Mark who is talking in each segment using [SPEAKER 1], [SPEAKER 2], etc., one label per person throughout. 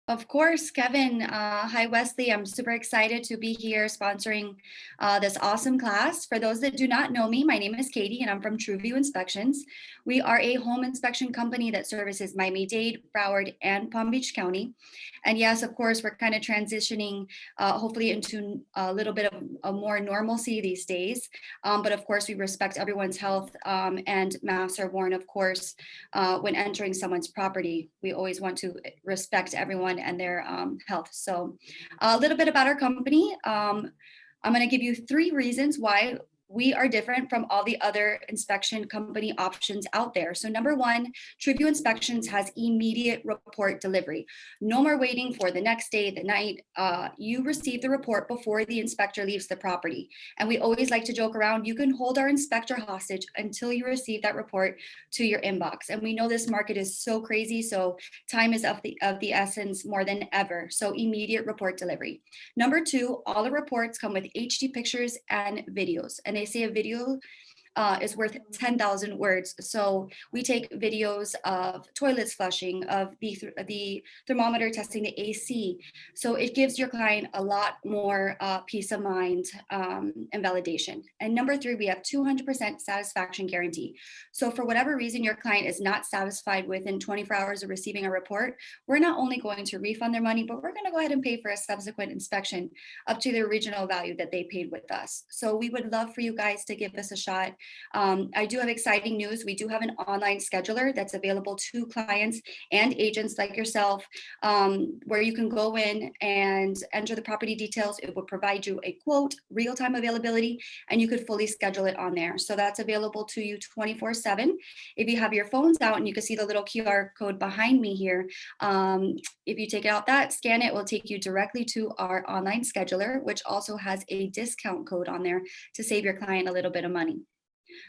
[SPEAKER 1] Of course, Kevin. Hi, Wesley. I'm super excited to be here sponsoring this awesome class. For those that do not know me, my name is Katie and I'm from TrueView Inspections. We are a home inspection company that services Miami-Dade, Broward, and Palm Beach County. And yes, of course, we're kind of transitioning hopefully into a little bit of a more normalcy these days. But of course, we respect everyone's health and masks are worn, of course, when entering someone's property. We always want to respect everyone and their health. So a little bit about our company. I'm going to give you 3 reasons why we are different from all the other inspection company options out there. So number 1, TrueView Inspections has immediate report delivery. No more waiting for the next day, the night. You receive the report before the inspector leaves the property. And we always like to joke around, you can hold our inspector hostage until you receive that report to your inbox. And we know this market is so crazy, so time is of the essence more than ever. So immediate report delivery. Number 2, all the reports come with HD pictures and videos. And they say a video is worth 10,000 words. So we take videos of toilets flushing, of the thermometer testing, the AC. So it gives your client a lot more peace of mind and validation. And number 3, we have 200% satisfaction guarantee. So for whatever reason your client is not satisfied within 24 hours of receiving a report, we're not only going to refund their money, but we're going to go ahead and pay for a subsequent inspection up to the original value that they paid with us. So we would love for you guys to give us a shot. I do have exciting news. We do have an online scheduler that's available to clients and agents like yourself, where you can go in and enter the property details. It will provide you a quote, real-time availability, and you could fully schedule it on there. So that's available to you 24/7. If you have your phones out, and you can see the little QR code behind me here, if you take out that, scan it, will take you directly to our online scheduler, which also has a discount code on there to save your client a little bit of money.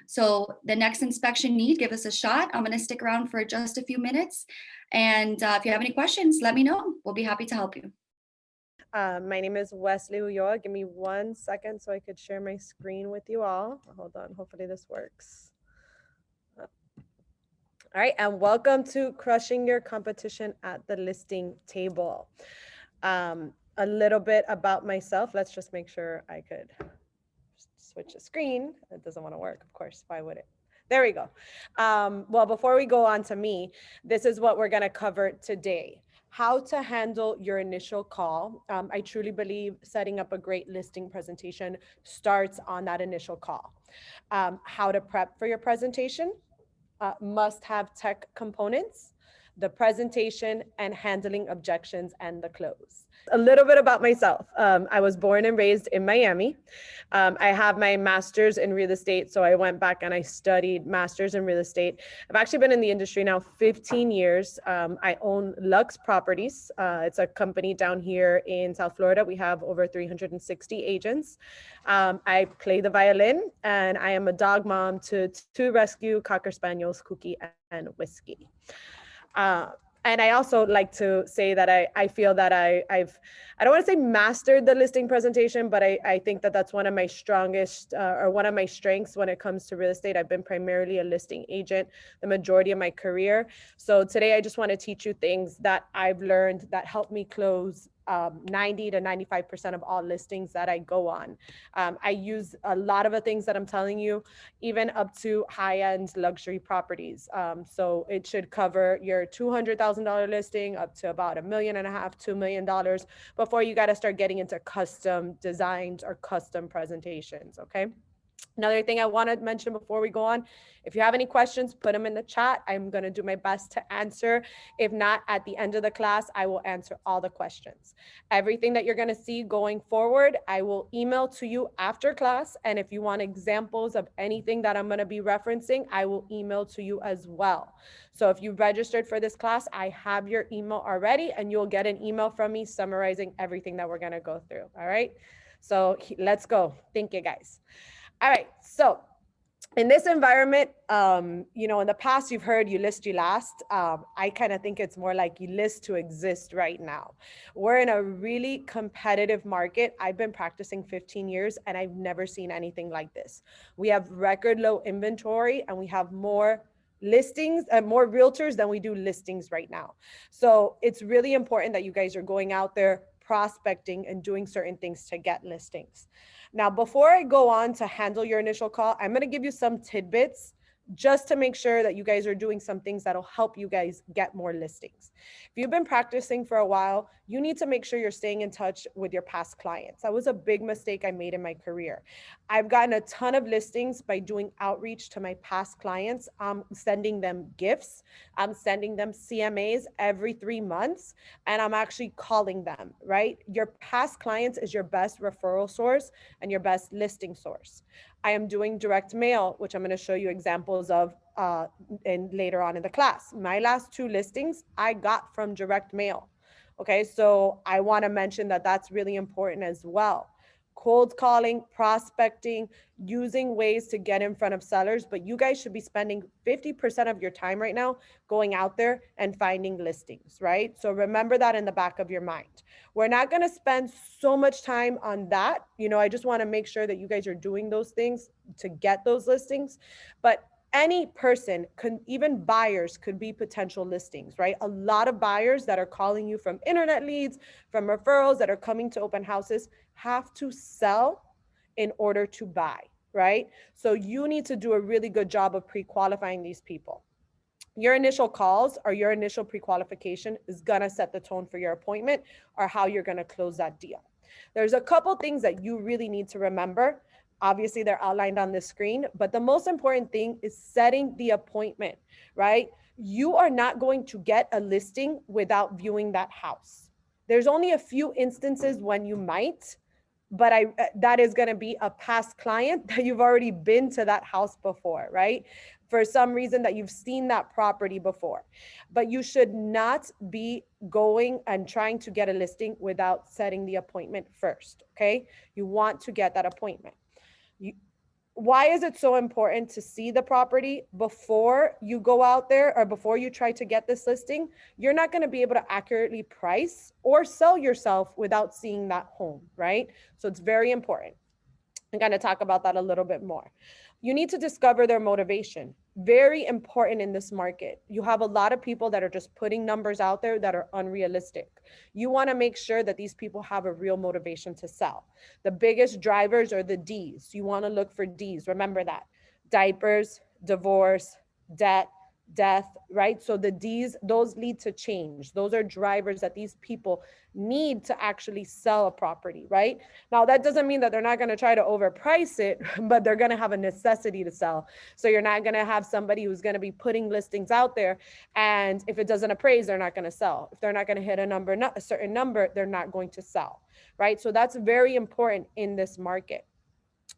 [SPEAKER 1] So the next inspection need, give us a shot. I'm going to stick around for just a few minutes. And if you have any questions, let me know. We'll be happy to help you.
[SPEAKER 2] My name is Wesley Ulloa. Give me 1 second so I could share my screen with you all. Hold on. Hopefully this works. All right. And welcome to Crushing Your Competition at the Listing Table. A little bit about myself. Let's just make sure I could switch the screen. It doesn't want to work, of course. Why would it? There we go. Well, before we go on to me, this is what we're going to cover today. How to handle your initial call. I truly believe setting up a great listing presentation starts on that initial call. How to prep for your presentation. Must have tech components, the presentation, and handling objections and the close. A little bit about myself. I was born and raised in Miami. I have my master's in real estate, so I went back and I studied master's in real estate. I've actually been in the industry now 15 years. I own Luxe Properties. It's a company down here in South Florida. We have over 360 agents. I play the violin, and I am a dog mom to 2 rescue Cocker Spaniels, Cookie and Whiskey. And I also like to say that I feel that I don't want to say mastered the listing presentation, but I think that that's one of my strongest or one of my strengths when it comes to real estate. I've been primarily a listing agent the majority of my career. So today I just want to teach you things that I've learned that help me close 90 to 95% of all listings that I go on. I use a lot of the things that I'm telling you, even up to high-end luxury properties. So it should cover your $200,000 listing up to about $1.5 million, $2 million before you got to start getting into custom designs or custom presentations. Okay. Another thing I want to mention before we go on, if you have any questions, put them in the chat. I'm going to do my best to answer. If not, at the end of the class, I will answer all the questions. Everything that you're going to see going forward, I will email to you after class. And if you want examples of anything that I'm going to be referencing, I will email to you as well. So if you registered for this class, I have your email already, and you'll get an email from me summarizing everything that we're going to go through. All right. So let's go. Thank you, guys. All right, so in this environment, you know, in the past you've heard you list, you last. I kind of think it's more like you list to exist right now. We're in a really competitive market. I've been practicing 15 years and I've never seen anything like this. We have record low inventory and we have more listings and more realtors than we do listings right now. So it's really important that you guys are going out there prospecting and doing certain things to get listings. Now, before I go on to handle your initial call, I'm going to give you some tidbits just to make sure that you guys are doing some things that'll help you guys get more listings. If you've been practicing for a while, you need to make sure you're staying in touch with your past clients. That was a big mistake I made in my career. I've gotten a ton of listings by doing outreach to my past clients. I'm sending them gifts. I'm sending them CMAs every 3 months, and I'm actually calling them, right? Your past clients is your best referral source and your best listing source. I am doing direct mail, which I'm going to show you examples of later on in the class. My last 2 listings I got from direct mail. Okay, so I want to mention that that's really important as well. Cold calling, prospecting, using ways to get in front of sellers, but you guys should be spending 50% of your time right now going out there and finding listings, right? So remember that in the back of your mind. We're not going to spend so much time on that. You know, I just want to make sure that you guys are doing those things to get those listings, but any person, even buyers could be potential listings, right? A lot of buyers that are calling you from internet leads, from referrals that are coming to open houses have to sell in order to buy, right? So you need to do a really good job of pre-qualifying these people. Your initial calls or your initial pre-qualification is going to set the tone for your appointment or how you're going to close that deal. There's a couple things that you really need to remember. Obviously, they're outlined on the screen, but the most important thing is setting the appointment, right? You are not going to get a listing without viewing that house. There's only a few instances when you might, but that is going to be a past client that you've already been to that house before, right? For some reason that you've seen that property before. But you should not be going and trying to get a listing without setting the appointment first, okay? You want to get that appointment. Why is it so important to see the property before you go out there or before you try to get this listing? You're not going to be able to accurately price or sell yourself without seeing that home, right? So it's very important. I'm going to talk about that a little bit more. You need to discover their motivation. Very important in this market. You have a lot of people that are just putting numbers out there that are unrealistic. You want to make sure that these people have a real motivation to sell. The biggest drivers are the D's. You want to look for D's. Remember that. Diapers, divorce, debt, death, right? So the D's, those lead to change. Those are drivers that these people need to actually sell a property, right? Now, that doesn't mean that they're not going to try to overprice it, but they're going to have a necessity to sell. So you're not going to have somebody who's going to be putting listings out there, and if it doesn't appraise, they're not going to sell. If they're not going to hit a certain number, they're not going to sell, right? So that's very important in this market.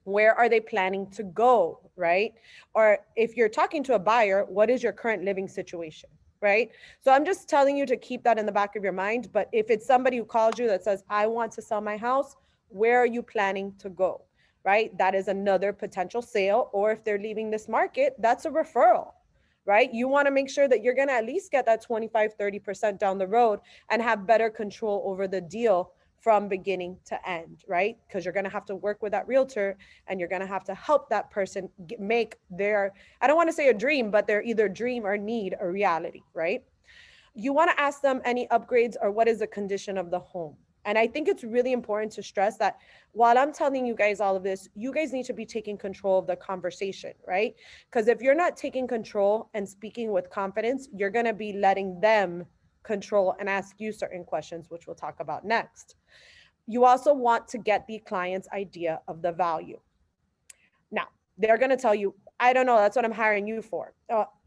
[SPEAKER 2] Where are they planning to go, right? Or if you're talking to a buyer, what is your current living situation, right? So I'm just telling you to keep that in the back of your mind. But if it's somebody who calls you that says, I want to sell my house, where are you planning to go, right? That is another potential sale. Or if they're leaving this market, that's a referral, right? You want to make sure that you're going to at least get that 25, 30% down the road and have better control over the deal from beginning to end, right? Because you're going to have to work with that realtor and you're going to have to help that person make their, I don't want to say a dream, but their either dream or need a reality, right? You want to ask them any upgrades or what is the condition of the home. And I think it's really important to stress that while I'm telling you guys all of this, you guys need to be taking control of the conversation, right? Because if you're not taking control and speaking with confidence, you're going to be letting them control and ask you certain questions, which we'll talk about next. You also want to get the client's idea of the value. Now, they're going to tell you, I don't know, that's what I'm hiring you for.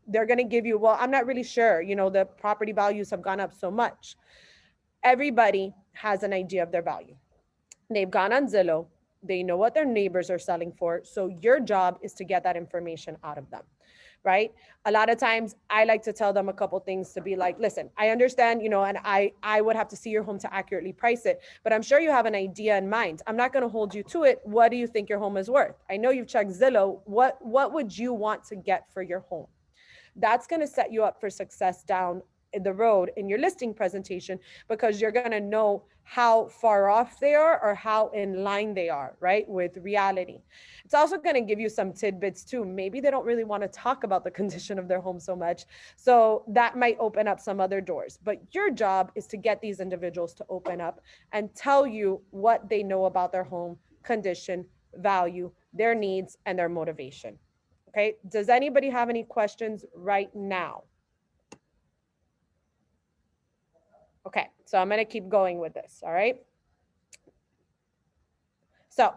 [SPEAKER 2] They're going to give you, well, I'm not really sure. You know, the property values have gone up so much. Everybody has an idea of their value. They've gone on Zillow. They know what their neighbors are selling for. So your job is to get that information out of them. Right? A lot of times I like to tell them a couple things to be like, listen, I understand, you know, and I would have to see your home to accurately price it, but I'm sure you have an idea in mind. I'm not going to hold you to it. What do you think your home is worth? I know you've checked Zillow. What would you want to get for your home? That's going to set you up for success down the road in your listing presentation, because you're going to know how far off they are or how in line they are, right, with reality. It's also going to give you some tidbits too. Maybe they don't really want to talk about the condition of their home so much. So that might open up some other doors. But your job is to get these individuals to open up and tell you what they know about their home condition, value, their needs, and their motivation. Okay, does anybody have any questions right now? Okay, so I'm gonna keep going with this, all right? So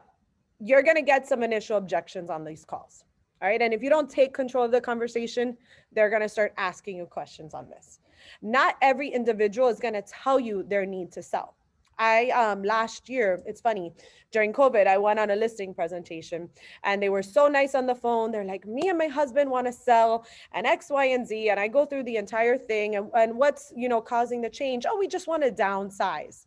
[SPEAKER 2] you're gonna get some initial objections on these calls, all right? And if you don't take control of the conversation, they're gonna start asking you questions on this. Not every individual is gonna tell you their need to sell. Last year, it's funny, during COVID, I went on a listing presentation and they were so nice on the phone. They're like, me and my husband want to sell and X, Y, and Z. And I go through the entire thing and what's, causing the change? Oh, we just want to downsize.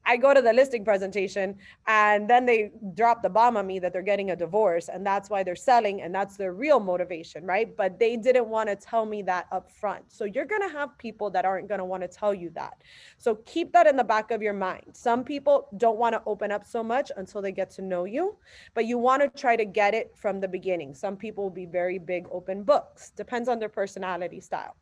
[SPEAKER 2] I go to the listing presentation and then they drop the bomb on me that they're getting a divorce and that's why they're selling and that's their real motivation, right? But they didn't want to tell me that up front. So you're going to have people that aren't going to want to tell you that. So keep that in the back of your mind. Some people don't want to open up so much until they get to know you, but you want to try to get it from the beginning. Some people will be very big open books, depends on their personality style.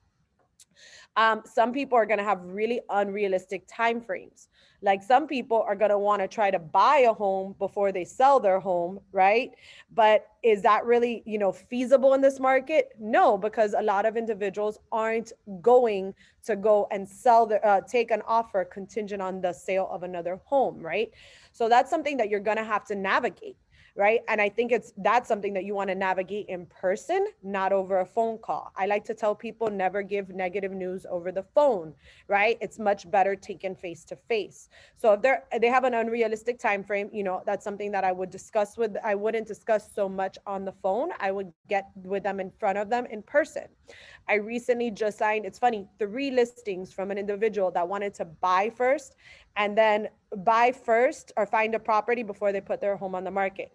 [SPEAKER 2] Some people are going to have really unrealistic timeframes. Like some people are going to want to try to buy a home before they sell their home, right? But is that really, feasible in this market? No, because a lot of individuals aren't going to go and sell take an offer contingent on the sale of another home, right? So that's something that you're going to have to navigate. Right. And I think that's something that you want to navigate in person, not over a phone call. I like to tell people never give negative news over the phone. Right. It's much better taken face to face. So if they have an unrealistic time frame, that's something that I wouldn't discuss so much on the phone. I would get with them in front of them in person. I recently just signed, it's funny, 3 listings from an individual that wanted to buy first and then buy first or find a property before they put their home on the market.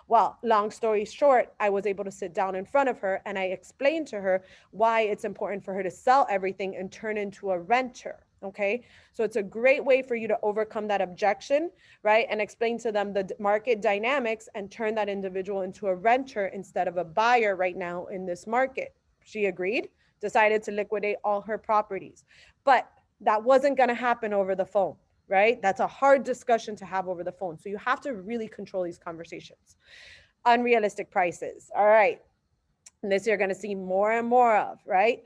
[SPEAKER 2] Well, long story short, I was able to sit down in front of her and I explained to her why it's important for her to sell everything and turn into a renter. Okay. So it's a great way for you to overcome that objection, right? And explain to them the market dynamics and turn that individual into a renter instead of a buyer right now in this market. She agreed, decided to liquidate all her properties, but that wasn't going to happen over the phone. Right? That's a hard discussion to have over the phone. So you have to really control these conversations. Unrealistic prices. All right. And this you're going to see more and more of, right?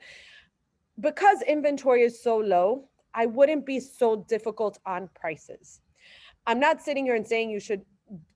[SPEAKER 2] Because inventory is so low, I wouldn't be so difficult on prices. I'm not sitting here and saying you should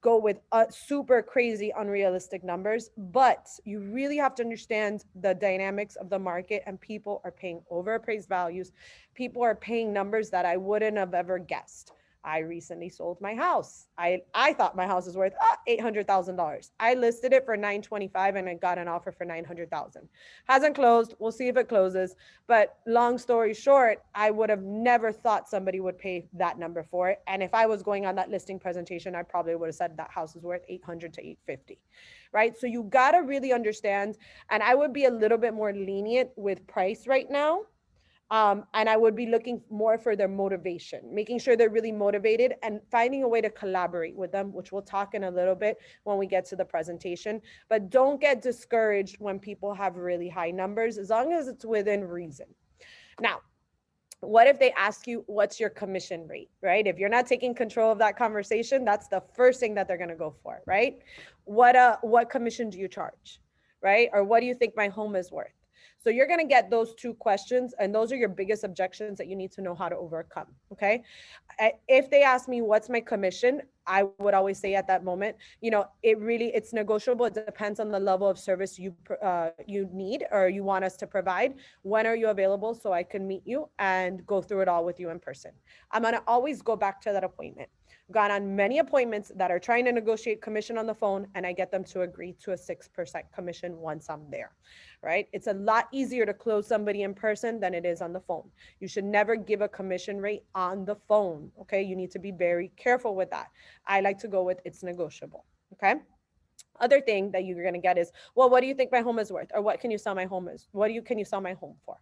[SPEAKER 2] go with super crazy unrealistic numbers, but you really have to understand the dynamics of the market, and people are paying overappraised values. People are paying numbers that I wouldn't have ever guessed. I recently sold my house. I thought my house was worth $800,000. I listed it for $925,000 and I got an offer for $900,000. Hasn't closed. We'll see if it closes. But long story short, I would have never thought somebody would pay that number for it. And if I was going on that listing presentation, I probably would have said that house is worth $800,000 to $850,000. Right? So you got to really understand. And I would be a little bit more lenient with price right now. And I would be looking more for their motivation, making sure they're really motivated and finding a way to collaborate with them, which we'll talk in a little bit when we get to the presentation. But don't get discouraged when people have really high numbers, as long as it's within reason. Now, what if they ask you, what's your commission rate, right? If you're not taking control of that conversation, that's the first thing that they're going to go for, right? What commission do you charge, right? Or what do you think my home is worth? So you're going to get those 2 questions, and those are your biggest objections that you need to know how to overcome. Okay. If they ask me, what's my commission? I would always say at that moment, it's negotiable. It depends on the level of service you need or you want us to provide. When are you available so I can meet you and go through it all with you in person? I'm going to always go back to that appointment. Gone on many appointments that are trying to negotiate commission on the phone, and I get them to agree to a 6% commission once I'm there, right? It's a lot easier to close somebody in person than it is on the phone. You should never give a commission rate on the phone, okay? You need to be very careful with that. I like to go with it's negotiable, okay? Other thing that you're going to get is, well, what do you think my home is worth? Or what can you sell my home is? Can you sell my home for?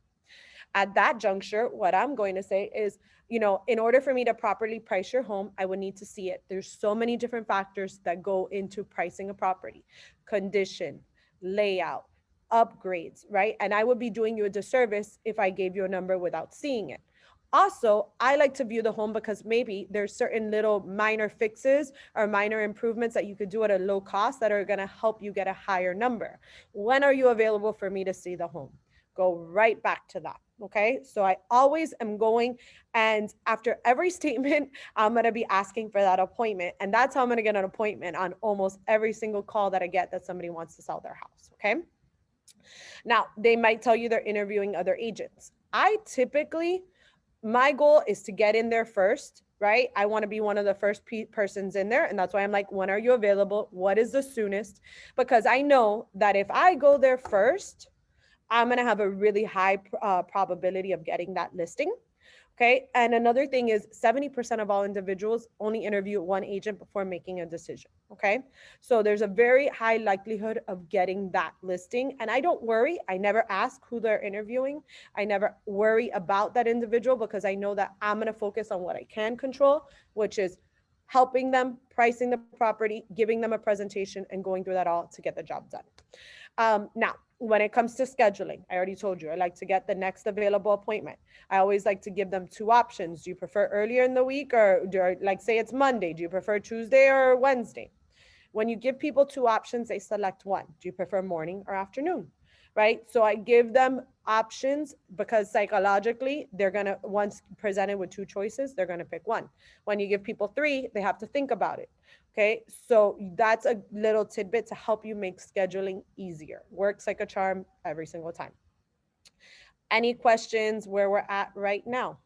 [SPEAKER 2] At that juncture, what I'm going to say is, you know, in order for me to properly price your home, I would need to see it. There's so many different factors that go into pricing a property: condition, layout, upgrades, right? And I would be doing you a disservice if I gave you a number without seeing it. Also, I like to view the home because maybe there's certain little minor fixes or minor improvements that you could do at a low cost that are going to help you get a higher number. When are you available for me to see the home? Go right back to that. Okay. So I always am going, and after every statement, I'm going to be asking for that appointment. And that's how I'm going to get an appointment on almost every single call that I get that somebody wants to sell their house. Okay. Now, they might tell you they're interviewing other agents. I typically, my goal is to get in there first, right? I want to be one of the first persons in there. And that's why I'm like, when are you available? What is the soonest? Because I know that if I go there first, I'm going to have a really high probability of getting that listing. Okay. And another thing is 70% of all individuals only interview one agent before making a decision. Okay. So there's a very high likelihood of getting that listing. And I don't worry. I never ask who they're interviewing. I never worry about that individual because I know that I'm going to focus on what I can control, which is helping them, pricing the property, giving them a presentation, and going through that all to get the job done. Now, when it comes to scheduling, I already told you, I like to get the next available appointment. I always like to give them two options. Do you prefer earlier in the week, or like say it's Monday? Do you prefer Tuesday or Wednesday? When you give people two options, they select one. Do you prefer morning or afternoon? Right? So I give them options because psychologically, they're going to, once presented with two choices, they're going to pick one. When you give people three, they have to think about it. Okay, so that's a little tidbit to help you make scheduling easier. Works like a charm every single time. Any questions where we're at right now?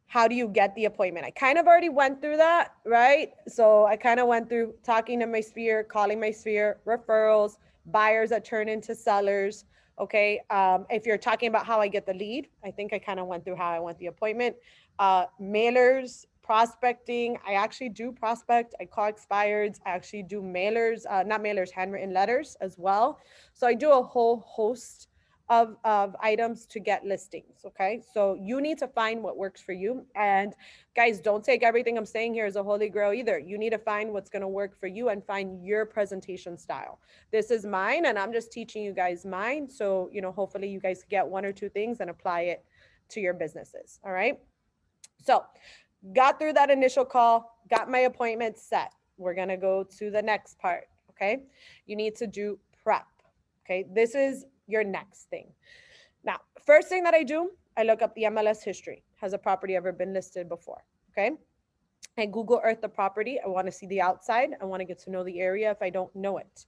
[SPEAKER 2] How do you get the appointment? I kind of already went through that, right? So I kind of went through talking to my sphere, calling my sphere, referrals, buyers that turn into sellers. Okay, if you're talking about how I get the lead, I think I kind of went through how I want the appointment. Mailers, prospecting. I actually do prospect. I call expireds. I actually do mailers, not mailers, handwritten letters as well. So I do a whole host of items to get listings. Okay. So you need to find what works for you. And guys, don't take everything I'm saying here as a holy grail either. You need to find what's going to work for you and find your presentation style. This is mine, and I'm just teaching you guys mine. So, you know, hopefully you guys get one or two things and apply it to your businesses. All right. So got through that initial call, got my appointment set. We're going to go to the next part. Okay. You need to do prep. Okay. This is your next thing. Now, first thing that I do, I look up the MLS history. Has a property ever been listed before? Okay. I Google Earth the property. I want to see the outside. I want to get to know the area if I don't know it.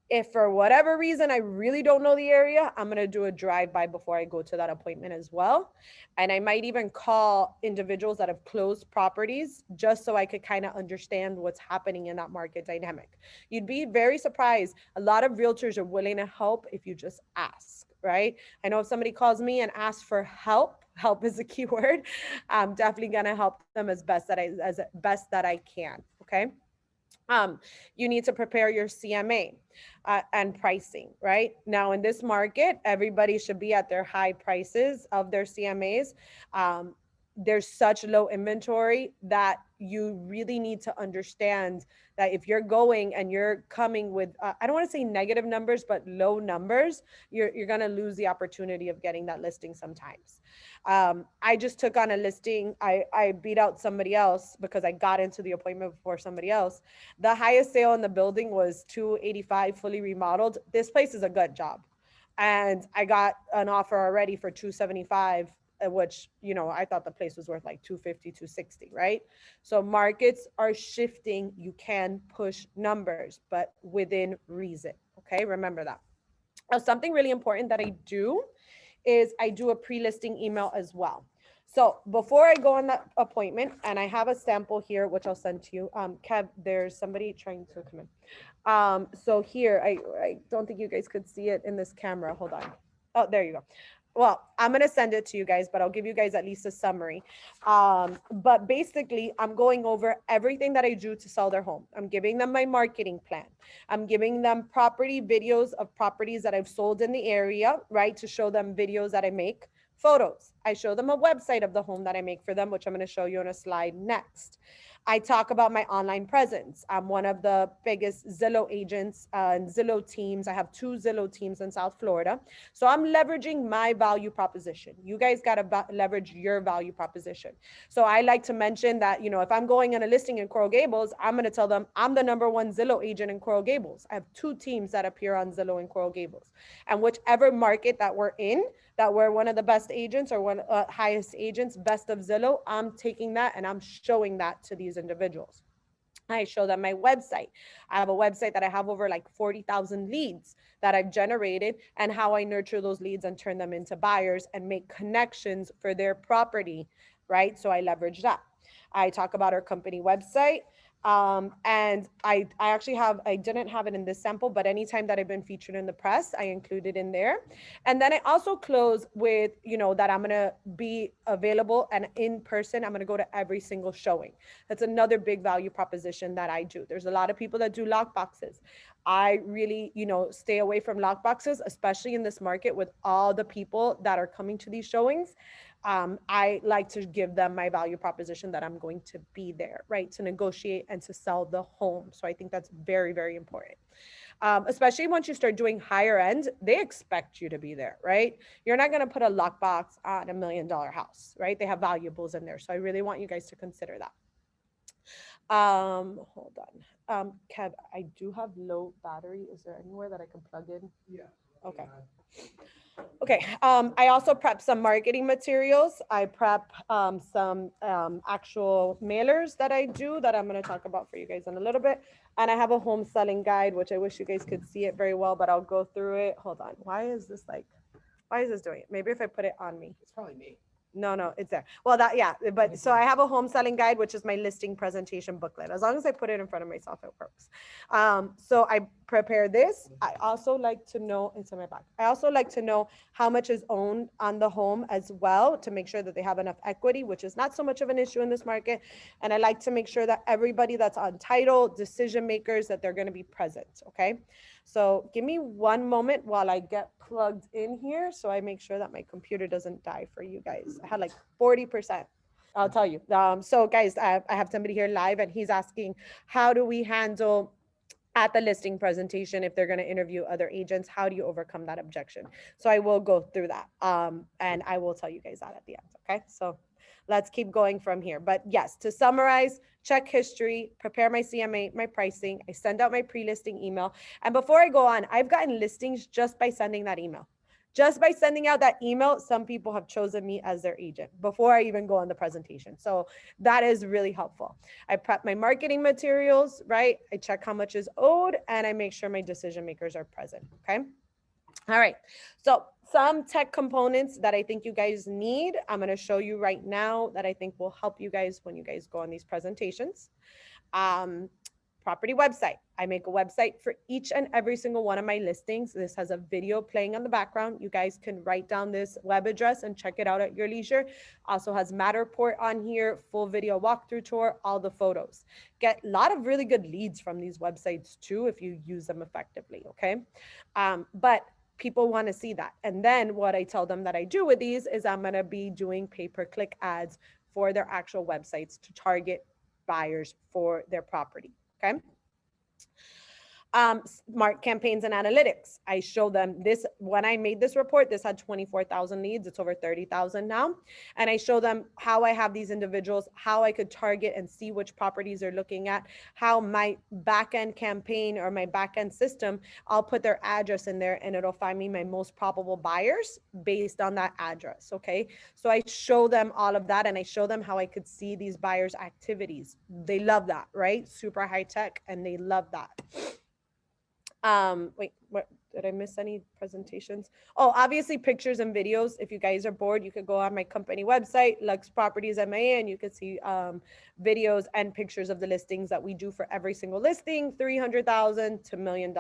[SPEAKER 2] If for whatever reason I really don't know the area, I'm going to do a drive-by before I go to that appointment as well. And I might even call individuals that have closed properties just so I could kind of understand what's happening in that market dynamic. You'd be very surprised. A lot of realtors are willing to help if you just ask, right? I know if somebody calls me and asks for help is a key word, I'm definitely going to help them as best that I can, okay? You need to prepare your CMA and pricing, right? Now in this market, everybody should be at their high prices of their CMAs. There's such low inventory that you really need to understand that if you're going and you're coming with, I don't want to say negative numbers, but low numbers, you're going to lose the opportunity of getting that listing sometimes. I just took on a listing. I beat out somebody else because I got into the appointment before somebody else. The highest sale in the building was 285 fully remodeled. This place is a good job. And I got an offer already for 275, which, you know, I thought the place was worth like 250, 260, right? So markets are shifting. You can push numbers, but within reason. Okay, remember that. Now, something really important that I do is I do a pre-listing email as well. So before I go on that appointment, and I have a sample here, which I'll send to you. Kev, there's somebody trying to come in. So here, I don't think you guys could see it in this camera. Hold on. Oh, there you go. well, I'm going to send it to you guys, but I'll give you guys at least a summary. But basically, I'm going over everything that I do to sell their home. I'm giving them my marketing plan. I'm giving them property videos of properties that I've sold in the area, right? To show them videos that I make, photos. I show them a website of the home that I make for them, which I'm going to show you on a slide next. I talk about my online presence. I'm one of the biggest Zillow agents and Zillow teams. I have 2 Zillow teams in South Florida. So I'm leveraging my value proposition. You guys got to leverage your value proposition. So I like to mention that, you know, if I'm going on a listing in Coral Gables, I'm going to tell them I'm the #1 Zillow agent in Coral Gables. I have 2 teams that appear on Zillow in Coral Gables. And whichever market that we're in, that we're one of the best agents or one highest agents, best of Zillow, I'm taking that and I'm showing that to these individuals. I show them my website. I have a website that I have over like 40,000 leads that I've generated, and how I nurture those leads and turn them into buyers and make connections for their property, right? So I leverage that. I talk about our company website. And I actually I didn't have it in this sample, but anytime that I've been featured in the press, I include it in there. And then I also close with, you know, that I'm going to be available and in person. I'm going to go to every single showing. That's another big value proposition that I do. There's a lot of people that do lock boxes. I really, you know, stay away from lock boxes, especially in this market with all the people that are coming to these showings. I like to give them my value proposition that I'm going to be there, right? To negotiate and to sell the home. So I think that's very, very important. Especially once you start doing higher end, they expect you to be there, right? You're not going to put a lockbox on $1 million house, right? They have valuables in there. So I really want you guys to consider that. Hold on. Kev, I do have low battery. Is there anywhere that I can plug in?
[SPEAKER 3] Yeah.
[SPEAKER 2] Okay. Okay. I also prep some marketing materials. I prep some actual mailers that I do that I'm going to talk about for you guys in a little bit. And I have a home selling guide, which I wish you guys could see it very well, but I'll go through it. Hold on. Why is this doing it? Maybe if I put it on me.
[SPEAKER 3] It's probably me.
[SPEAKER 2] No, it's there. Well, but so I have a home selling guide, which is my listing presentation booklet. As long as I put it in front of myself, it works. So I prepare this. I also like to know, it's in my back. I also like to know how much is owned on the home as well, to make sure that they have enough equity, which is not so much of an issue in this market. And I like to make sure that everybody that's on title, decision makers, that they're going to be present. Okay. So give me one moment while I get plugged in here, so I make sure that my computer doesn't die for you guys. I had like 40%. I'll tell you. So guys, I have somebody here live, and he's asking, how do we handle at the listing presentation if they're going to interview other agents? How do you overcome that objection? So I will go through that, and I will tell you guys that at the end. Okay, so let's keep going from here. But yes, to summarize, check history, prepare my CMA, my pricing. I send out my pre-listing email. And before I go on, I've gotten listings just by sending that email. Just by sending out that email, some people have chosen me as their agent before I even go on the presentation. So that is really helpful. I prep my marketing materials, right? I check how much is owed, and I make sure my decision makers are present, okay? All right, so some tech components that I think you guys need, I'm going to show you right now that I think will help you guys when you guys go on these presentations. Property website. I make a website for each and every single one of my listings. This has a video playing on the background. You guys can write down this web address and check it out at your leisure. Also has Matterport on here, full video walkthrough tour, all the photos. Get a lot of really good leads from these websites too if you use them effectively, okay? But people want to see that. And then what I tell them that I do with these is I'm going to be doing pay-per-click ads for their actual websites to target buyers for their property. Okay. Smart campaigns and analytics. I show them this. When I made this report, this had 24,000 leads. It's over 30,000 now. And I show them how I have these individuals, how I could target and see which properties they're looking at, how my back-end campaign or my back-end system, I'll put their address in there and it'll find me my most probable buyers based on that address. Okay. So I show them all of that, and I show them how I could see these buyers' activities. They love that, right? Super high tech, and they love that. Wait, what, did I miss any presentations? Oh, obviously pictures and videos. If you guys are bored, you could go on my company website, Luxe Properties MA, and you could see videos and pictures of the listings that we do for every single listing, $300,000 to $1 million.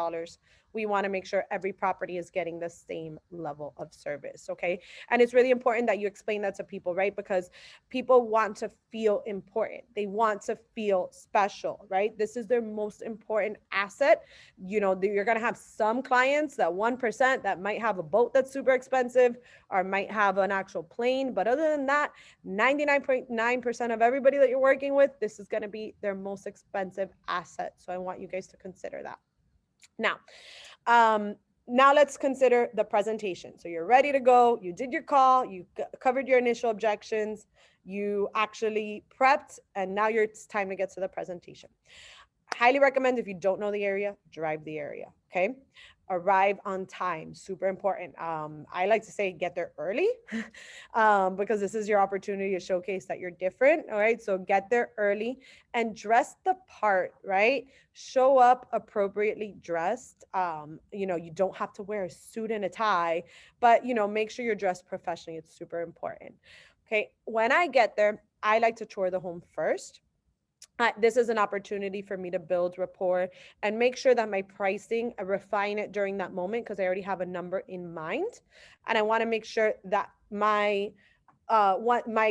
[SPEAKER 2] we want to make sure every property is getting the same level of service. Okay. And it's really important that you explain that to people, right? Because people want to feel important. They want to feel special, right? This is their most important asset. You know, you're going to have some clients, that 1% that might have a boat that's super expensive or might have an actual plane. But other than that, 99.9% of everybody that you're working with, this is going to be their most expensive asset. So I want you guys to consider that. Now let's consider the presentation. So you're ready to go. You did your call. You covered your initial objections. You actually prepped, and now it's time to get to the presentation. Highly recommend, if you don't know the area, drive the area. Okay. Arrive on time, super important. I like to say get there early because this is your opportunity to showcase that you're different. All right, so get there early and dress the part, right? Show up appropriately dressed. You know, you don't have to wear a suit and a tie, but you know, make sure you're dressed professionally. It's super important. Okay, when I get there, I like to tour the home first. This is an opportunity for me to build rapport and make sure that my pricing, I refine it during that moment because I already have a number in mind. And I want to make sure that my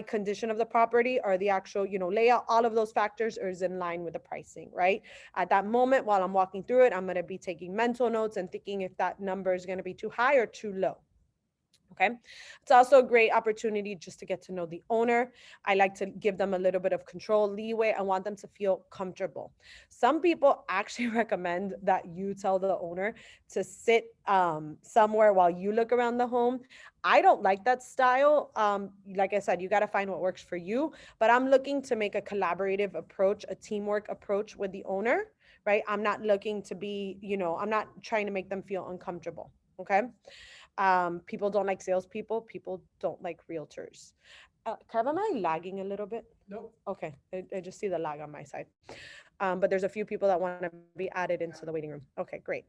[SPEAKER 2] condition of the property or the actual, you know, layout, all of those factors is in line with the pricing, right? At that moment, while I'm walking through it, I'm going to be taking mental notes and thinking if that number is going to be too high or too low. Okay. It's also a great opportunity just to get to know the owner. I like to give them a little bit of control, leeway. I want them to feel comfortable. Some people actually recommend that you tell the owner to sit somewhere while you look around the home. I don't like that style. Like I said, you got to find what works for you, but I'm looking to make a collaborative approach, a teamwork approach with the owner, right? I'm not looking to be, you know, I'm not trying to make them feel uncomfortable. Okay. People don't like salespeople. People don't like realtors. Kev, am I lagging a little bit?
[SPEAKER 3] Nope.
[SPEAKER 2] Okay, I just see the lag on my side. But there's a few people that want to be added into the waiting room. Okay, great.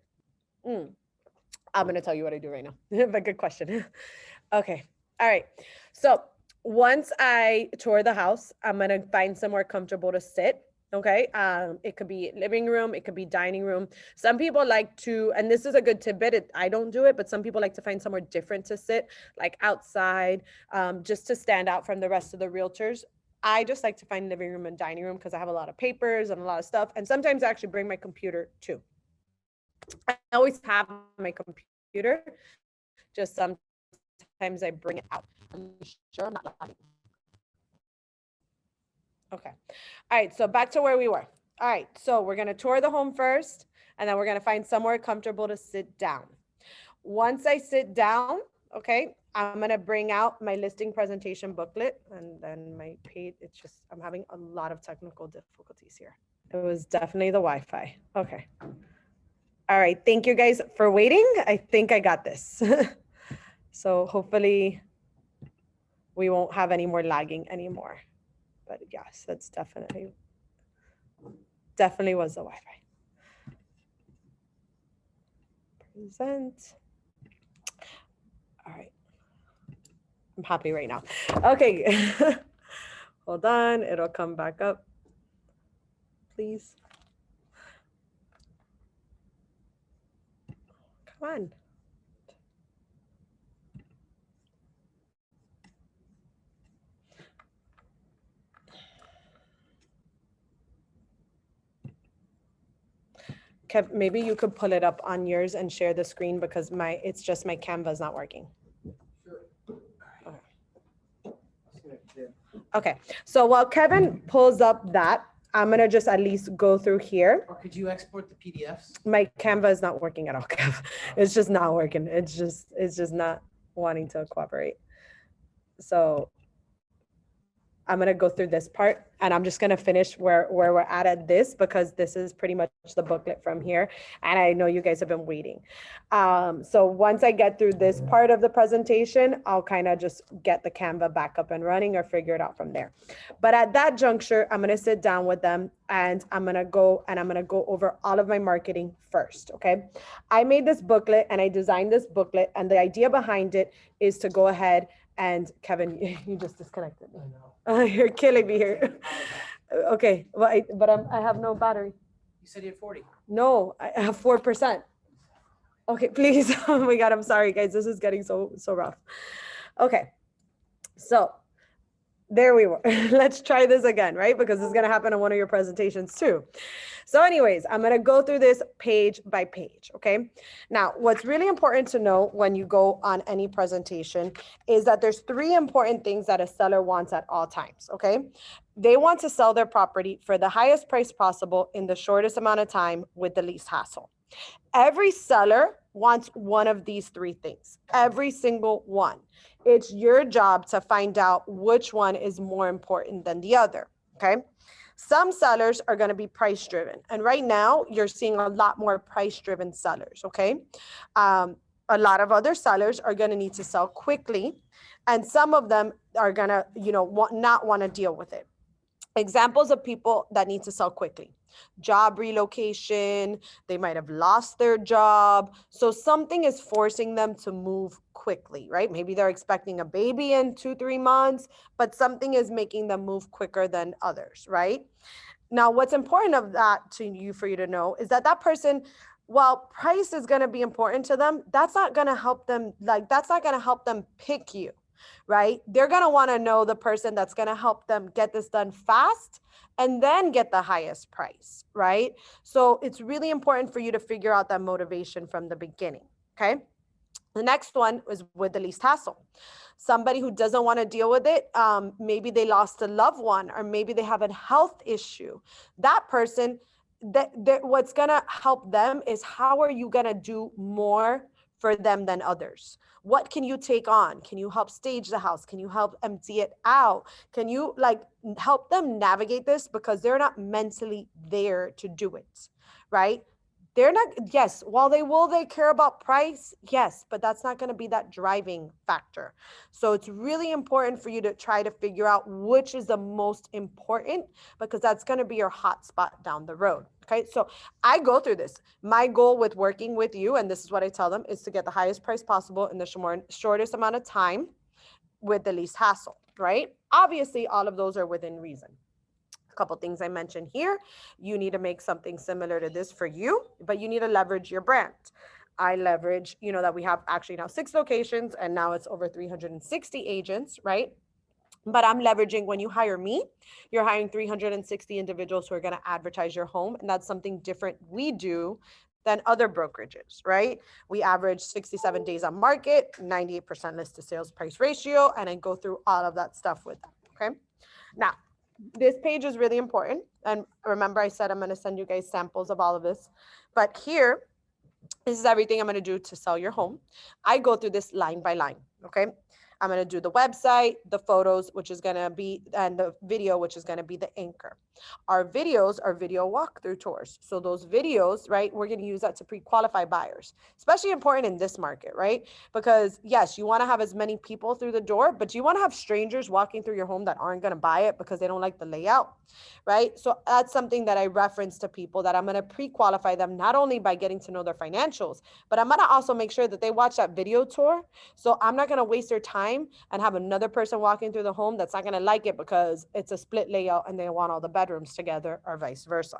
[SPEAKER 2] I'm going to tell you what I do right now. But good question. Okay, all right. So once I tour the house, I'm going to find somewhere comfortable to sit. Okay. It could be living room. It could be dining room. Some people like to, and this is a good tidbit. I don't do it, but some people like to find somewhere different to sit, like outside, just to stand out from the rest of the realtors. I just like to find living room and dining room because I have a lot of papers and a lot of stuff. And sometimes I actually bring my computer too. I always have my computer. Just sometimes I bring it out. I'm sure I'm not lying. Okay. All right. So back to where we were. All right. So we're going to tour the home first, and then we're going to find somewhere comfortable to sit down. Once I sit down, okay, I'm going to bring out my listing presentation booklet and then my page. It's just, I'm having a lot of technical difficulties here. It was definitely the Wi-Fi. Okay. All right. Thank you guys for waiting. I think I got this. So hopefully we won't have any more lagging anymore. But yes, that's definitely was the Wi-Fi. Present. All right. I'm happy right now. Okay. Hold on. It'll come back up. Please. Come on. Kev, maybe you could pull it up on yours and share the screen because it's just my Canva is not working.
[SPEAKER 3] Sure.
[SPEAKER 2] Okay, so while Kevin pulls up that, I'm gonna just at least go through here.
[SPEAKER 3] Or could you export the PDFs?
[SPEAKER 2] My Canva is not working at all, Kev. It's just not working. It's just not wanting to cooperate. So I'm going to go through this part and I'm just going to finish where we're at this because this is pretty much the booklet from here. And I know you guys have been waiting. So once I get through this part of the presentation, I'll kind of just get the Canva back up and running or figure it out from there. But at that juncture, I'm going to sit down with them and I'm going to go over all of my marketing first. Okay. I made this booklet and I designed this booklet and the idea behind it is to go ahead and Kevin, you just disconnected me.
[SPEAKER 3] I know.
[SPEAKER 2] You're killing me here. Okay, well, I have no battery.
[SPEAKER 3] You said you had 40.
[SPEAKER 2] No, I have 4%. Okay, please. Oh my God, I'm sorry, guys. This is getting so rough. Okay, so there we were. Let's try this again, right? Because this is gonna happen on one of your presentations too. So anyways, I'm gonna go through this page by page, okay? Now, what's really important to know when you go on any presentation is that there's 3 important things that a seller wants at all times, okay? They want to sell their property for the highest price possible in the shortest amount of time with the least hassle. Every seller wants one of these 3 things, every single one. It's your job to find out which one is more important than the other, okay? Some sellers are going to be price driven. And right now you're seeing a lot more price driven sellers, okay? A lot of other sellers are going to need to sell quickly. And some of them are going to, not want to deal with it. Examples of people that need to sell quickly: job relocation, they might have lost their job. So something is forcing them to move quickly, right? Maybe they're expecting a baby in 2-3 months, but something is making them move quicker than others, right? Now, what's important of that to you, for you to know, is that that person, while price is going to be important to them, that's not going to help them, that's not going to help them pick you, right? They're going to want to know the person that's going to help them get this done fast and then get the highest price, right? So it's really important for you to figure out that motivation from the beginning, okay? The next one is with the least hassle. Somebody who doesn't want to deal with it, maybe they lost a loved one, or maybe they have a health issue. That person, what's going to help them is, how are you going to do more for them than others? What can you take on? Can you help stage the house? Can you help empty it out? Can you help them navigate this, because they're not mentally there to do it, right? They're not, yes, while they care about price, yes, but that's not going to be that driving factor. So it's really important for you to try to figure out which is the most important, because that's going to be your hot spot down the road. Okay, so I go through this. My goal with working with you, and this is what I tell them, is to get the highest price possible in the shortest amount of time with the least hassle, right? Obviously, all of those are within reason. Couple things I mentioned here. You need to make something similar to this for you, but you need to leverage your brand. I leverage, that we have actually now 6 locations, and now it's over 360 agents, right? But I'm leveraging, when you hire me, you're hiring 360 individuals who are going to advertise your home. And that's something different we do than other brokerages, right? We average 67 days on market, 98% list to sales price ratio, and I go through all of that stuff with them, okay? Now, this page is really important. And remember, I said I'm going to send you guys samples of all of this. But here, this is everything I'm going to do to sell your home. I go through this line by line, okay? I'm going to do the website, the photos, which is going to be, and the video, which is going to be the anchor. Our videos are video walkthrough tours. So those videos, right, we're going to use that to pre-qualify buyers, especially important in this market, right? Because yes, you want to have as many people through the door, but you want to have strangers walking through your home that aren't going to buy it because they don't like the layout, right? So that's something that I reference to people, that I'm going to pre-qualify them, not only by getting to know their financials, but I'm going to also make sure that they watch that video tour. So I'm not going to waste their time and have another person walking through the home that's not going to like it because it's a split layout and they want all the bedrooms together, or vice versa.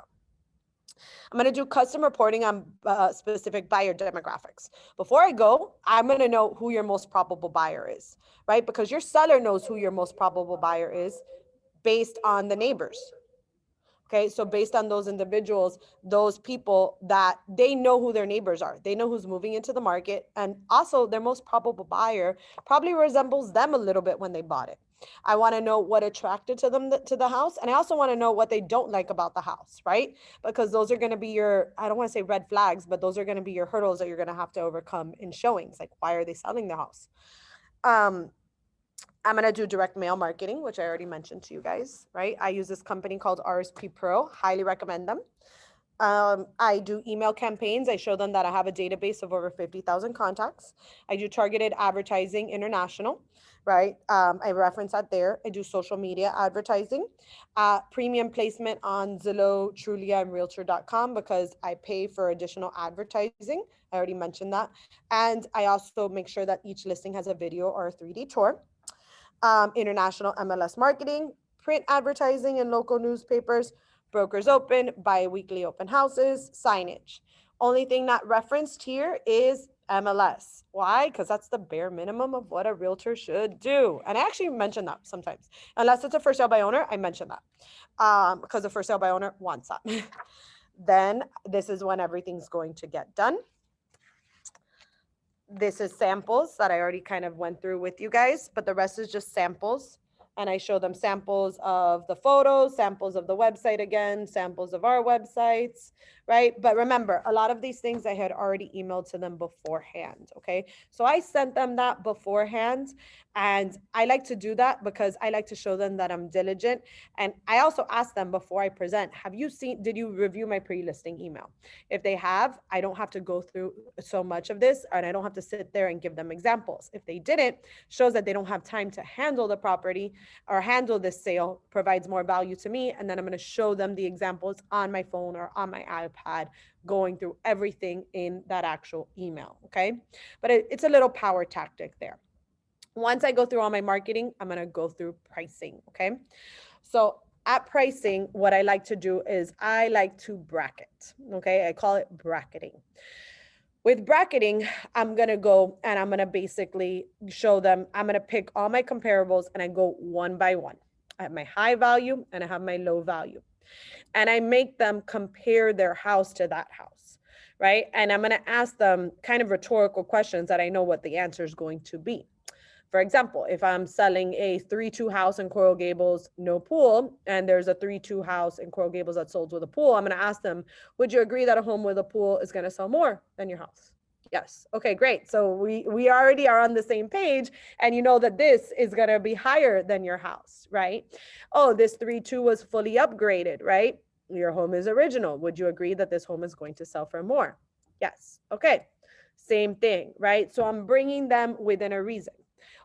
[SPEAKER 2] I'm going to do custom reporting on specific buyer demographics. Before I go, I'm going to know who your most probable buyer is, right? Because your seller knows who your most probable buyer is based on the neighbors. Okay, so based on those individuals, those people, that they know who their neighbors are. They know who's moving into the market. And also their most probable buyer probably resembles them a little bit when they bought it. I want to know what attracted to them to the house. And I also want to know what they don't like about the house, right? Because those are going to be your, I don't want to say red flags, but those are going to be your hurdles that you're going to have to overcome in showings. Like, why are they selling their house? I'm going to do direct mail marketing, which I already mentioned to you guys, right? I use this company called RSP Pro. Highly recommend them. I do email campaigns. I show them that I have a database of over 50,000 contacts. I do targeted advertising international, right? I reference that there. I do social media advertising, premium placement on Zillow, Trulia, and Realtor.com, because I pay for additional advertising. I already mentioned that. And I also make sure that each listing has a video or a 3D tour. International MLS marketing, print advertising in local newspapers, brokers open, bi-weekly open houses, signage. Only thing not referenced here is MLS. Why? Because that's the bare minimum of what a realtor should do. And I actually mention that sometimes. Unless it's a for sale by owner, I mention that because the for sale by owner wants that. Then this is when everything's going to get done. This is samples that I already kind of went through with you guys, but the rest is just samples. And I show them samples of the photos, samples of the website again, samples of our websites, right? But remember, a lot of these things I had already emailed to them beforehand, okay? So I sent them that beforehand, and I like to do that because I like to show them that I'm diligent. And I also ask them before I present, did you review my pre-listing email? If they have, I don't have to go through so much of this, and I don't have to sit there and give them examples. If they didn't, shows that they don't have time to handle the property or handle this sale, provides more value to me. And then I'm going to show them the examples on my phone or on my iPad, going through everything in that actual email. Okay. But it's a little power tactic there. Once I go through all my marketing, I'm going to go through pricing. Okay. So at pricing, what I like to do is I like to bracket. Okay. I call it bracketing. With bracketing, I'm going to go and I'm going to basically show them, I'm going to pick all my comparables and I go one by one. I have my high value and I have my low value. And I make them compare their house to that house, right? And I'm going to ask them kind of rhetorical questions that I know what the answer is going to be. For example, if I'm selling a 3-2 house in Coral Gables, no pool, and there's a 3-2 house in Coral Gables that sold with a pool, I'm going to ask them, would you agree that a home with a pool is going to sell more than your house? Yes. Okay, great. So we already are on the same page, and you know that this is going to be higher than your house, right? Oh, this 3-2 was fully upgraded, right? Your home is original. Would you agree that this home is going to sell for more? Yes. Okay. Same thing, right? So I'm bringing them within a reason.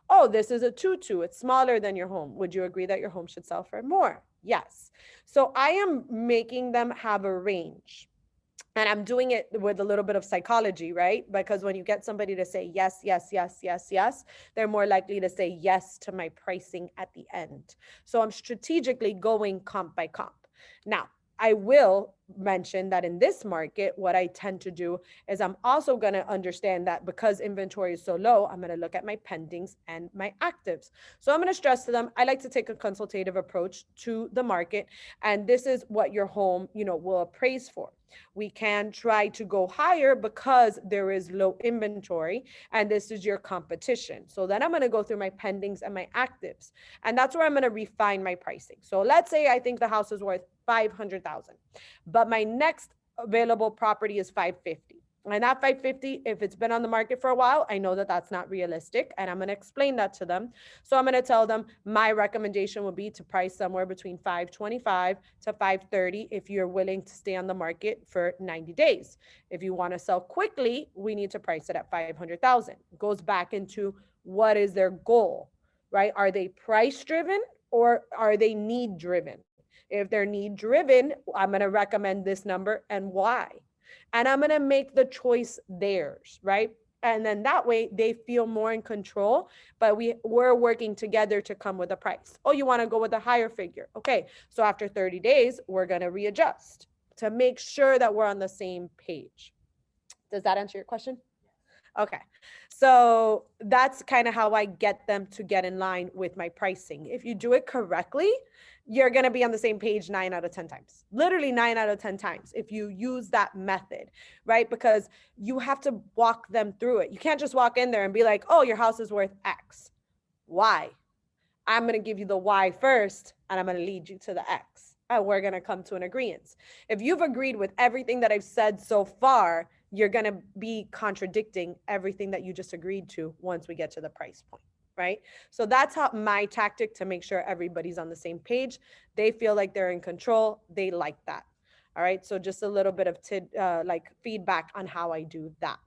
[SPEAKER 2] Oh, this is a 2-2. It's smaller than your home. Would you agree that your home should sell for more? Yes. So I am making them have a range. And I'm doing it with a little bit of psychology, right? Because when you get somebody to say yes, yes, yes, yes, yes, they're more likely to say yes to my pricing at the end. So I'm strategically going comp by comp. Now, I will mention that in this market, what I tend to do is I'm also going to understand that because inventory is so low, I'm going to look at my pendings and my actives. So I'm going to stress to them, I like to take a consultative approach to the market. And this is what your home, will appraise for. We can try to go higher because there is low inventory and this is your competition. So then I'm going to go through my pendings and my actives. And that's where I'm going to refine my pricing. So let's say I think the house is worth $500,000, but my next available property is $550,000. And that $550,000, if it's been on the market for a while, I know that that's not realistic. And I'm going to explain that to them. So I'm going to tell them my recommendation would be to price somewhere between $525,000 to $530,000 if you're willing to stay on the market for 90 days. If you want to sell quickly, we need to price it at $500,000. It goes back into what is their goal, right? Are they price driven or are they need driven? If they're need driven, I'm going to recommend this number and why. And I'm going to make the choice theirs, right? And then that way they feel more in control, but we're working together to come with a price. Oh, you want to go with a higher figure? Okay. So after 30 days, we're going to readjust to make sure that we're on the same page. Does that answer your question? Okay. So that's kind of how I get them to get in line with my pricing. If you do it correctly, you're going to be on the same page 9 out of 10 times, literally 9 out of 10 times if you use that method, right? Because you have to walk them through it. You can't just walk in there and be like, oh, your house is worth X. Why? I'm going to give you the why first, and I'm going to lead you to the X. And we're going to come to an agreement. If you've agreed with everything that I've said so far, you're going to be contradicting everything that you just agreed to once we get to the price point, right? So that's how my tactic to make sure everybody's on the same page. They feel like they're in control. They like that. All right. So just a little bit of feedback on how I do that.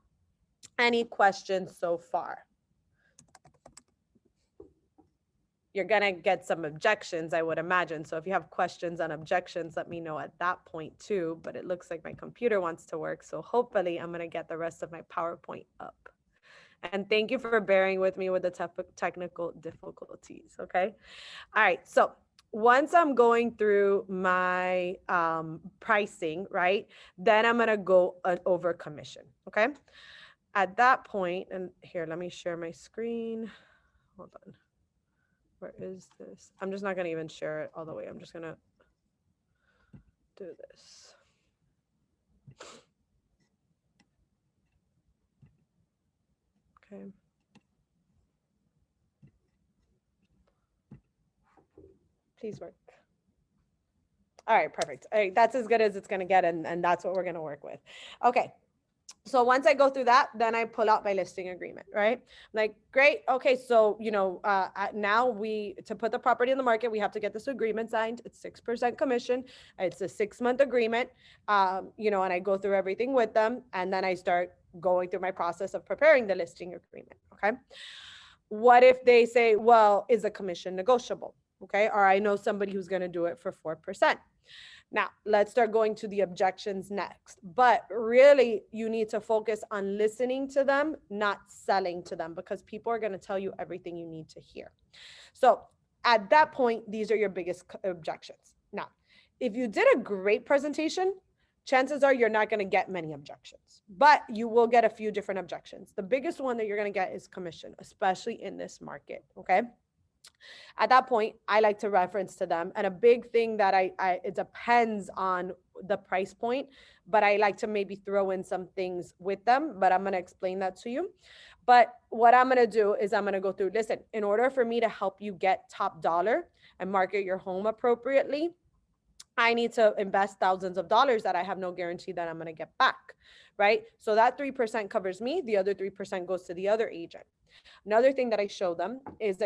[SPEAKER 2] Any questions so far? You're going to get some objections, I would imagine. So if you have questions on objections, let me know at that point too. But it looks like my computer wants to work. So hopefully I'm going to get the rest of my PowerPoint up. And thank you for bearing with me with the technical difficulties. Okay. All right. So once I'm going through my pricing, right, then I'm gonna go over commission, okay? At that point, and here, let me share my screen. Hold on. Where is this? I'm just not gonna even share it all the way. I'm just gonna do this. Okay. Please work. All right, perfect. All right, that's as good as it's gonna get, and that's what we're gonna work with. Okay. So once I go through that, then I pull out my listing agreement, right? Like, great. Okay. So, now to put the property in the market, we have to get this agreement signed. It's 6% commission. It's a 6-month agreement. And I go through everything with them, and then I start going through my process of preparing the listing agreement. Okay. What if they say, well, is a commission negotiable? Okay. Or I know somebody who's going to do it for 4%. Now, let's start going to the objections next. But really, you need to focus on listening to them, not selling to them, because people are going to tell you everything you need to hear. So at that point, these are your biggest objections. Now, if you did a great presentation, chances are you're not going to get many objections, but you will get a few different objections. The biggest one that you're going to get is commission, especially in this market, okay? At that point, I like to reference to them. And a big thing that it depends on the price point, but I like to maybe throw in some things with them, but I'm going to explain that to you. But what I'm going to do is I'm going to go through, listen, in order for me to help you get top dollar and market your home appropriately, I need to invest thousands of dollars that I have no guarantee that I'm going to get back, right? So that 3% covers me. The other 3% goes to the other agent. Another thing that I show them is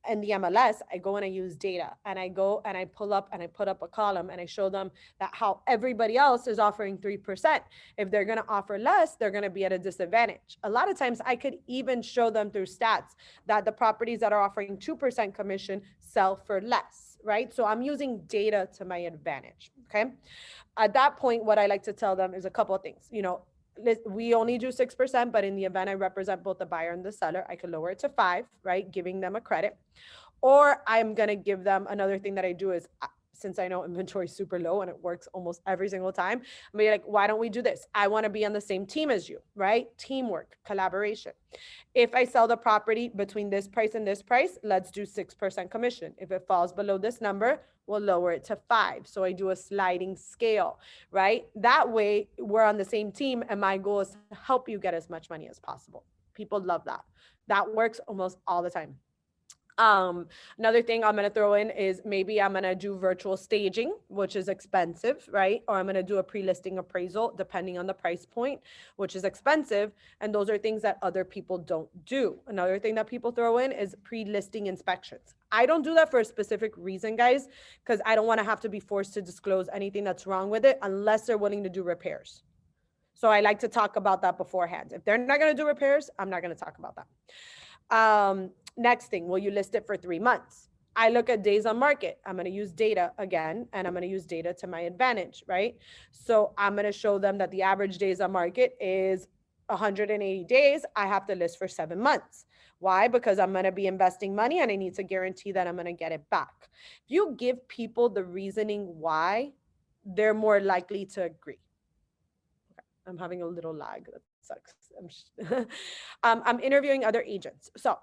[SPEAKER 2] in the MLS, I go and I use data, and I go and I pull up and I put up a column, and I show them that how everybody else is offering 3%. If they're going to offer less, they're going to be at a disadvantage. A lot of times I could even show them through stats that the properties that are offering 2% commission sell for less, right? So I'm using data to my advantage. Okay. At that point, what I like to tell them is a couple of things. We only do 6%, but in the event I represent both the buyer and the seller, I could lower it to 5%, right? Giving them a credit. Or I'm going to give them, another thing that I do is, since I know inventory is super low and it works almost every single time, I'm be like, why don't we do this? I want to be on the same team as you, right? Teamwork, collaboration. If I sell the property between this price and this price, let's do 6% commission. If it falls below this number, we'll lower it to 5%. So I do a sliding scale, right? That way we're on the same team, and my goal is to help you get as much money as possible. People love that. That works almost all the time. Another thing I'm going to throw in is maybe I'm going to do virtual staging, which is expensive, right? Or I'm going to do a pre-listing appraisal, depending on the price point, which is expensive. And those are things that other people don't do. Another thing that people throw in is pre-listing inspections. I don't do that for a specific reason, guys, because I don't want to have to be forced to disclose anything that's wrong with it unless they're willing to do repairs. So I like to talk about that beforehand. If they're not going to do repairs, I'm not going to talk about that. Next thing, will you list it for 3 months? I look at days on market. I'm going to use data again, and I'm going to use data to my advantage, right? So I'm going to show them that the average days on market is 180 days. I have to list for 7 months. Why? Because I'm going to be investing money, and I need to guarantee that I'm going to get it back. If you give people the reasoning why, they're more likely to agree. Okay. I'm having a little lag. That sucks. I'm interviewing other agents. So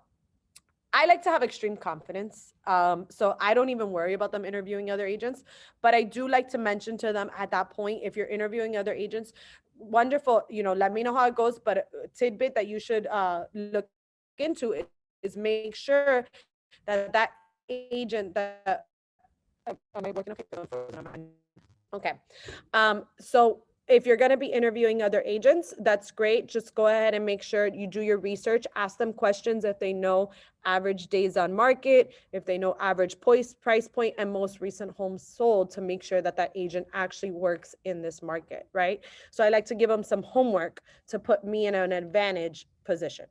[SPEAKER 2] I like to have extreme confidence. So I don't even worry about them interviewing other agents, but I do like to mention to them at that point, if you're interviewing other agents, wonderful, let me know how it goes. But a tidbit that you should look into is make sure that that agent that, am I working okay? So if you're going to be interviewing other agents, that's great. Just go ahead and make sure you do your research. Ask them questions if they know average days on market, if they know average price point, and most recent homes sold, to make sure that that agent actually works in this market, right? So I like to give them some homework to put me in an advantage position.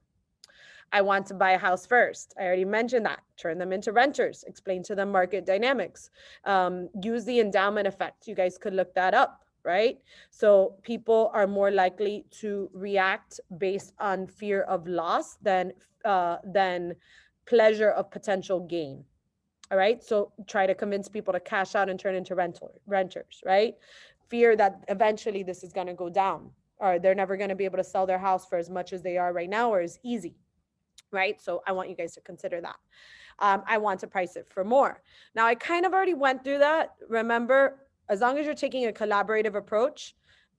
[SPEAKER 2] I want to buy a house first. I already mentioned that. Turn them into renters. Explain to them market dynamics. Use the endowment effect. You guys could look that up. Right? So people are more likely to react based on fear of loss than pleasure of potential gain. All right. So try to convince people to cash out and turn into renters, right? Fear that eventually this is going to go down, or they're never going to be able to sell their house for as much as they are right now, or as easy, right? So I want you guys to consider that. I want to price it for more. Now, I kind of already went through that. Remember, as long as you're taking a collaborative approach,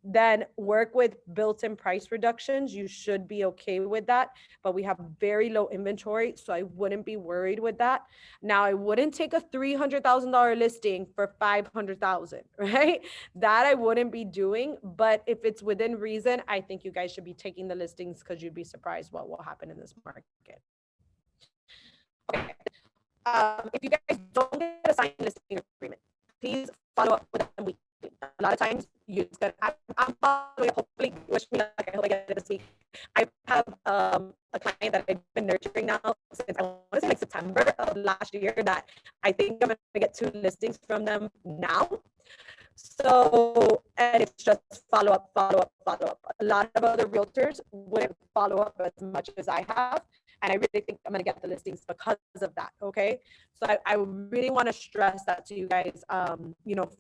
[SPEAKER 2] then work with built-in price reductions. You should be okay with that, but we have very low inventory, so I wouldn't be worried with that. Now, I wouldn't take a $300,000 listing for $500,000, right? That I wouldn't be doing, but if it's within reason, I think you guys should be taking the listings because you'd be surprised what will happen in this market. Okay. If you guys don't get a signed listing agreement, please follow up with them weekly. A lot of times, I'm following, hopefully, wish me luck. I hope I get it this week. I have a client that I've been nurturing now since I want to say like September of last year, that I think I'm going to get 2 listings from them now. So, and it's just follow up. A lot of other realtors wouldn't follow up as much as I have. And I really think I'm going to get the listings because of that. Okay. So I really want to stress that to you guys.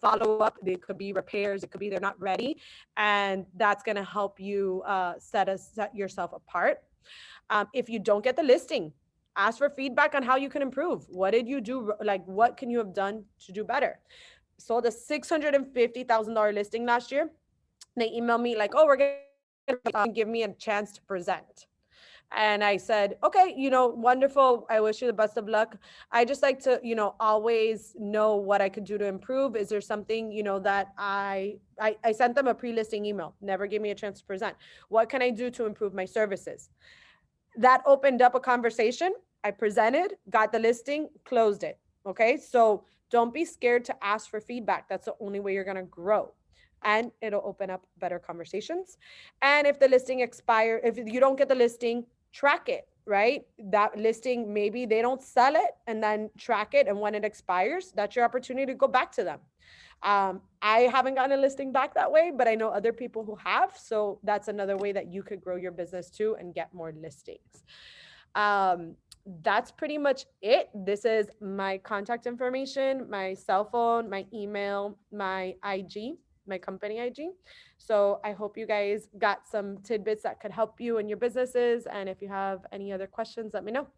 [SPEAKER 2] Follow up. They could be repairs. It could be they're not ready. And that's going to help you set yourself apart. If you don't get the listing, ask for feedback on how you can improve. What did you do? Like, what can you have done to do better? So the $650,000 listing last year, they emailed me like, oh, we're going to give me a chance to present. And I said, okay, wonderful. I wish you the best of luck. I just like to, always know what I could do to improve. Is there something, that I sent them a pre-listing email, never gave me a chance to present. What can I do to improve my services? That opened up a conversation. I presented, got the listing, closed it. Okay. So don't be scared to ask for feedback. That's the only way you're going to grow. And it'll open up better conversations. And if the listing expires, if you don't get the listing, track it, right? That listing, maybe they don't sell it, and then track it. And when it expires, that's your opportunity to go back to them. I haven't gotten a listing back that way, but I know other people who have. So that's another way that you could grow your business too and get more listings. That's pretty much it. This is my contact information, my cell phone, my email, my IG, my company IG. So I hope you guys got some tidbits that could help you in your businesses. And if you have any other questions, let me know.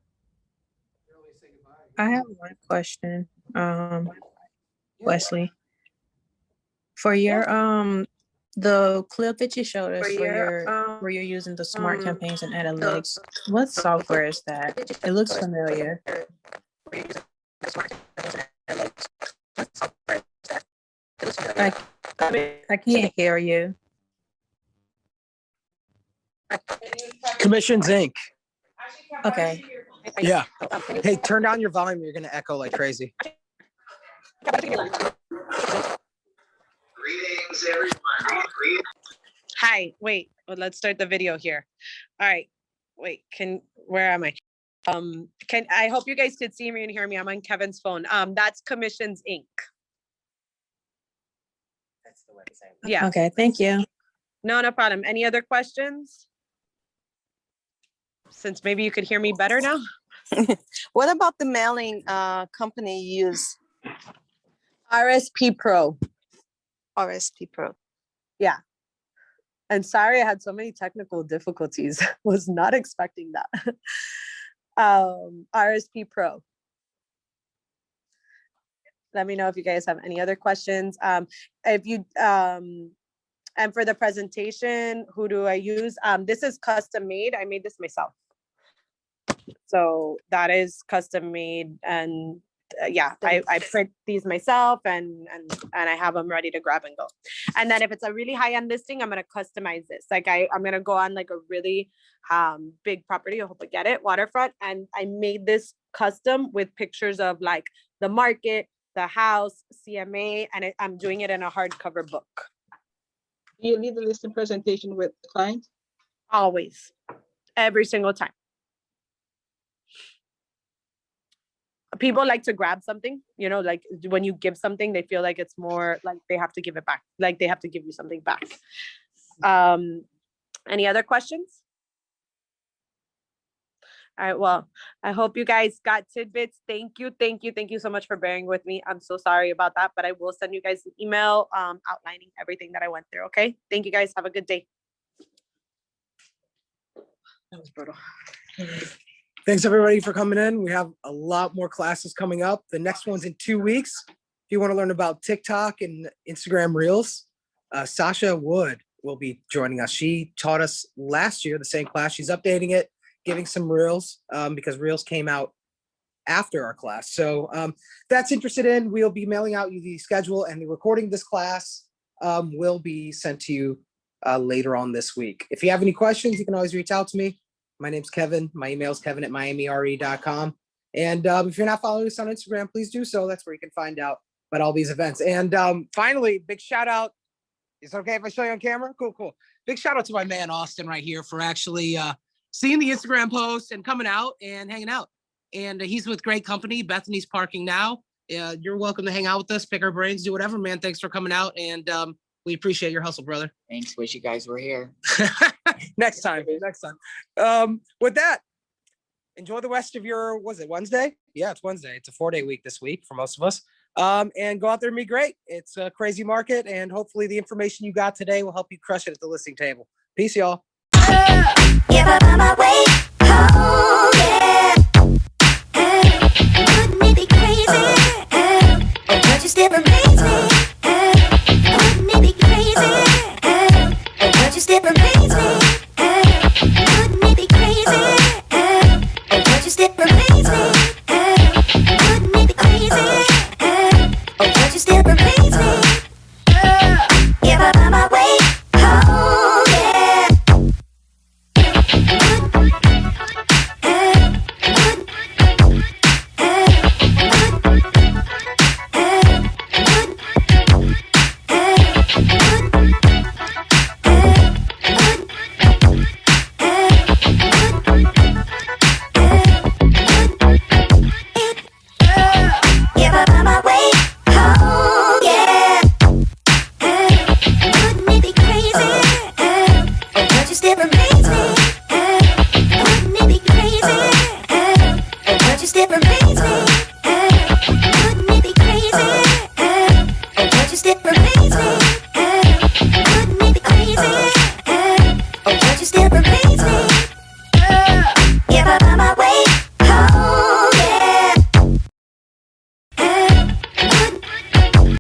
[SPEAKER 4] I have one question, Wesley. For your the clip that you showed us where you're using the smart campaigns and analytics, what software is that? It looks familiar. I can't hear you.
[SPEAKER 3] Commissions Inc.
[SPEAKER 4] Okay.
[SPEAKER 3] Yeah. Hey, turn down your volume. You're going to echo like crazy.
[SPEAKER 5] Greetings, everyone.
[SPEAKER 6] Hi, wait, well, let's start the video here. All right, wait, where am I? I hope you guys could see me and hear me. I'm on Kevin's phone. That's Commissions Inc.
[SPEAKER 3] That's the website.
[SPEAKER 6] Yeah.
[SPEAKER 4] Okay, thank you.
[SPEAKER 6] No problem. Any other questions? Since maybe you could hear me better now.
[SPEAKER 5] What about the mailing company you use?
[SPEAKER 6] RSP Pro.
[SPEAKER 5] RSP Pro.
[SPEAKER 6] Yeah. And sorry, I had so many technical difficulties. Was not expecting that. RSP Pro. Let me know if you guys have any other questions. If you and for the presentation, who do I use? This is custom made. I made this myself. So that is custom made, and yeah, I print these myself, and I have them ready to grab and go. And then if it's a really high-end listing, I'm gonna customize this. Like I'm gonna go on like a really big property. I hope I get it, waterfront, and I made this custom with pictures of like the market, the house, CMA, and I'm doing it in a hardcover book.
[SPEAKER 7] Do you leave the listing presentation with the client?
[SPEAKER 6] Always, every single time. People like to grab something, you know, like when you give something, they feel like it's more like they have to give it back, like they have to give you something back. Any other questions? All right. Well, I hope you guys got tidbits. Thank you. Thank you. Thank you so much for bearing with me. I'm so sorry about that, but I will send you guys an email outlining everything that I went through. Okay. Thank you guys. Have a good day. That was brutal.
[SPEAKER 3] Thanks everybody for coming in. We have a lot more classes coming up. The next one's in 2 weeks. If you want to learn about TikTok and Instagram Reels, Sasha Wood will be joining us. She taught us last year, the same class. She's updating it, giving some Reels because Reels came out after our class. So that's interested in, we'll be mailing out you the schedule, and the recording of this class will be sent to you later on this week. If you have any questions, you can always reach out to me. My name's Kevin. My email is kevin@miamire.com. And if you're not following us on Instagram, please do so. That's where you can find out about all these events. And finally, big shout out. Is it okay if I show you on camera? Cool. Big shout out to my man, Austin, right here for actually seeing the Instagram post and coming out and hanging out. And he's with great company, Bethany's Parking Now. You're welcome to hang out with us, pick our brains, do whatever, man. Thanks for coming out. And we appreciate your hustle, brother.
[SPEAKER 8] Thanks. Wish you guys were here.
[SPEAKER 3] Next time. With that, enjoy the rest of your, was it Wednesday? Yeah, it's Wednesday. It's a 4-day week this week for most of us. And go out there and be great. It's a crazy market, and hopefully the information you got today will help you crush it at the listing table. Peace, y'all.
[SPEAKER 9] Give up on my way home.